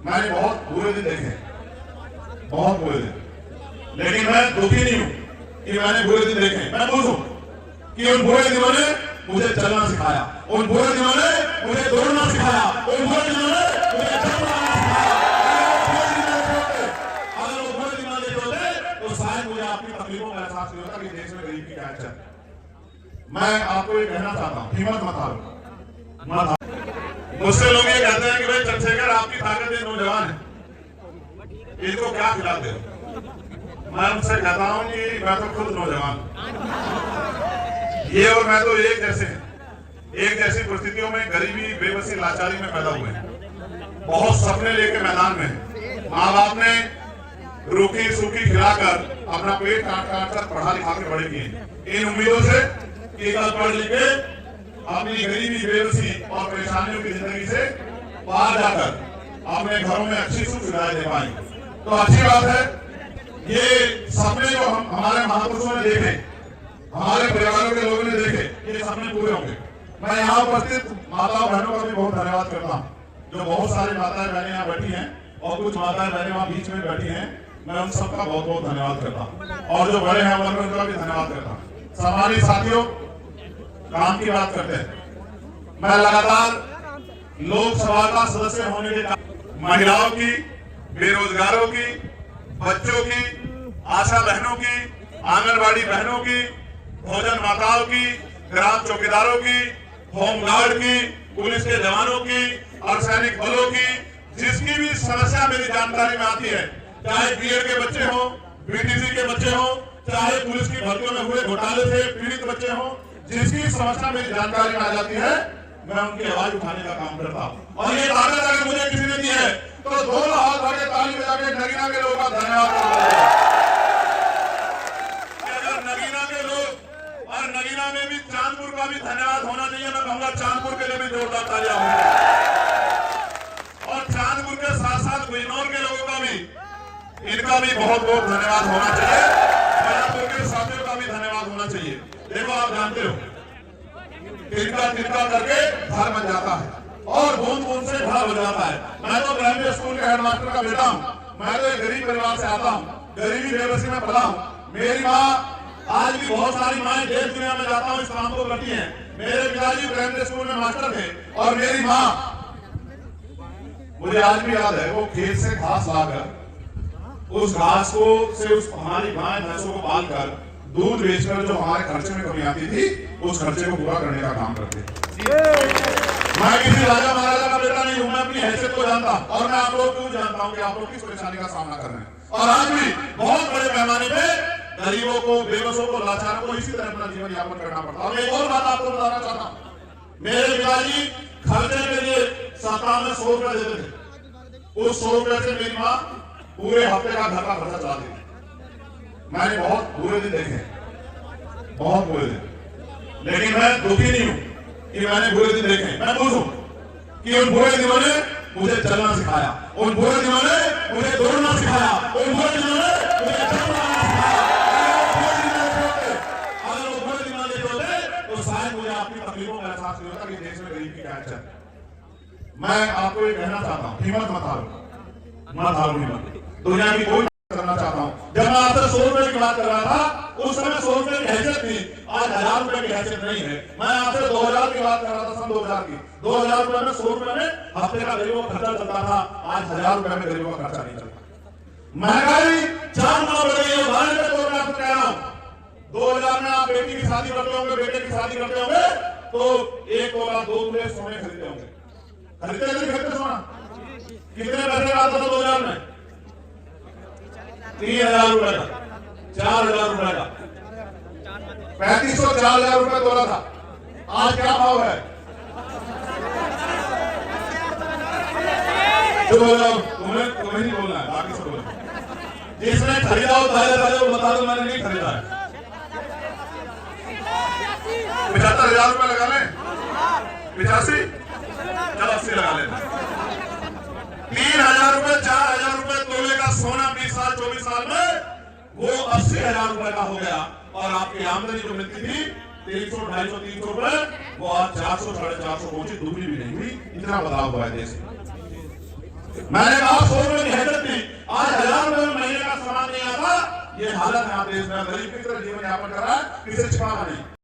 मैंने बहुत बुरे दिन देखे, बहुत बुरे दिन, लेकिन मैं दुखी नहीं हूं कि मैंने बुरे दिन देखे। मैं खुश हूं कि उन बुरे दिनों ने मुझे चलना सिखाया, उन बुरे दिनों ने मुझे दौड़ना सिखाया, उन बुरे दिनों ने मुझे चलना सिखाया। अगर वो बुरे दिन नहीं होते तो शायद मुझे आपकी तकलीफों का एहसास नहीं होता कि देश में गरीब की क्या है। मैं आपको ये कहना चाहता हूँ, हिम्मत मत हारो। मुझसे लोग ये कहते हैं कि भाई चंद्रशेखर आपकी ताकत ये नौजवान है, इनको क्या खिलाते हो? मैं उनसे कहता हूँ कि मैं तो खुद नौजवान, ये और मैं तो एक जैसे हैं, एक जैसी परिस्थितियों में गरीबी, बेबसी, लाचारी में पैदा हुए हैं। बहुत सपने लेके मैदान में हैं। माँ बाप ने रूखी सूखी खिलाकर अपना पेट काट काट कर पढ़ा लिखा के बड़े किए, इन उम्मीदों से कि कल पढ़ लिख के अपनी गरीबी, बेबसी और परेशानियों की जिंदगी से बाहर जाकर अपने घरों में अच्छी सुख सुविधाएं दे पाएंगे। तो अच्छी बात है, ये सपने जो हमारे महापुरुषों ने देखे, हमारे परिवारों के लोगों ने देखे, ये सपने पूरे होंगे। मैं यहाँ उपस्थित माताओं बहनों का भी बहुत धन्यवाद करता हूँ, जो बहुत सारी माताएं बहनें यहाँ बैठी हैं और कुछ माताएं बहनें वहाँ बीच में बैठी हैं। मैं उन सबका बहुत बहुत धन्यवाद करता हूँ, और जो बड़े हैं उम्र में उनका भी धन्यवाद करता हूँ। सम्मानित साथियों, काम की बात करते हैं। मैं लगातार लोकसभा का सदस्य होने के कारण महिलाओं की, बेरोजगारों की, बच्चों की, आशा बहनों की, आंगनबाड़ी बहनों की, भोजन माताओं की, ग्राम चौकीदारों की, होमगार्ड की, पुलिस के जवानों की, अर्धसैनिक बलों की, जिसकी भी समस्या मेरी जानकारी में आती है, चाहे बीएड के बच्चे हो, बीटीसी के बच्चे हो, चाहे पुलिस की भर्तियों में हुए घोटाले से पीड़ित बच्चे हो, जिसकी समस्या मेरी जानकारी में आ जाती है, मैं उनकी आवाज उठाने का काम करता हूँ। और ये ताकत अगर मुझे किसी ने दी है तो दोनों हाथ भर के ताली बजा के नगीना के लोगों का धन्यवाद करता हूं। अगर नगीना के लोग और नगीना में भी चांदपुर का भी धन्यवाद होना चाहिए, मैं कहूंगा चांदपुर के लिए भी जोरदार तालियां होंगी, और चांदपुर के साथ साथ बिजनौर के लोगों का भी, इनका भी बहुत बहुत धन्यवाद होना चाहिए। बयापुर के साथियों का भी धन्यवाद होना चाहिए। देखो, आप जानते हो, तिनका तिनका करके घर बन जाता है और बूंद बूंद से घर हो जाता है। मैं तो प्राइमरी स्कूल के हेडमास्टर का बेटा हूँ, मैं तो एक गरीब परिवार से आता हूँ, गरीबी बेबसी में पला हूँ। मेरी माँ, आज भी बहुत सारी माएं देश दुनिया में जाता हूँ इस काम को करती हैं। मेरे पिताजी प्राइमरी स्कूल में मास्टर थे, और मेरी माँ, मुझे आज भी याद है, वो खेत से घास लाकर उस घास को से उस हमारी गाय भैंसों को पाल कर दूध बेचकर जो हमारे खर्चे में कमी आती थी, उस खर्चे को पूरा करने का काम करते थे। मैं किसी राजा महाराजा का बेटा नहीं हूं, मैं अपनी हैसियत को जानता, और मैं आप लोग को जानता हूं कि आप लोग किस परेशानी का सामना कर रहे हैं। और आज भी बहुत बड़े पैमाने पे गरीबों को, बेबसों को, लाचारों को इसी तरह अपना जीवन यापन करना पड़ता है। और एक और बात आपको बताना चाहता हूँ, मेरे पिताजी खर्चे के लिए सप्ताह में 100 रुपया देते थे। उस 100 रुपये से मेरी माँ पूरे हफ्ते का घर का खर्चा चला देती। मैंने बहुत बुरे दिन देखे, बहुत बुरे दिन, लेकिन मैं दुखी नहीं हूं कि मैंने बुरे दिन देखे। मैं खुश हूं कि उन बुरे दिनों ने मुझे चलना सिखाया, उन बुरे दिनों ने मुझे दौड़ना सिखाया, उन बुरे दिनों ने मुझे चलना सिखाया। अगर वो बुरे दिन नहीं होते तो शायद मुझे आपकी तकलीफों का एहसास नहीं होता कि देश में गरीब की क्या है। मैं आपको ये कहना चाहता हूँ, हिम्मत मत हारो, मत हारो हिम्मत। दुनिया की कोई करना चाहता हूँ। जब मैं आपसे 100 रुपए की बात कर रहा था, उस समय 100 रुपए की हैसियत थी, आज 1000 रुपए की हैसियत नहीं है। मैं आपसे 2000 की बात कर रहा था, सन 2000 की। 2000 रुपए में 100 रुपए में हफ्ते का गरीबों का खर्चा चलता था, आज 1000 रुपए में गरीबों का खर्चा नहीं चलता। महंगाई 4 गुना बढ़ गई है। उदाहरण के तौर पर आपको कह रहा हूँ, 2000 में आप बेटी की शादी करते होंगे, बेटे की शादी करते होंगे, तो 1 तोला 2 तोले सोने खरीदते होंगे। खरीदते नहीं खरीदते सोना? कितने पैसे का आता था 2000 में? 3000 रुपए का, 4000 रुपए का, 3500 4000 रुपए तोला था। आज क्या भाव है? जो बोलो, तुम्हें नहीं बोलना है, बाकी सब बोलो। जिसने खरीदा हो ताजा वो बता दो, मैंने नहीं खरीदा है। 75,000 रुपए लगा लें, 85, चलो 80 लगा लेते। 3000 रुपए, 4000 रुपए तोले का सोना 20 साल 24 साल में वो 80,000 रुपए का हो गया। और आपकी आमदनी जो मिलती थी 300, 250, 300 रुपए, वो आज 400, 450 पहुंची, दुगनी भी नहीं हुई। इतना बदलाव हुआ है देश में। मैंने कहा 100 रुपए की हैसियत थी, आज 1000 रुपए में महीने का सामान नहीं आता। ये हालत है देश में, गरीब की तरह जीवन यापन कर रहा है, किसी छिपाना नहीं।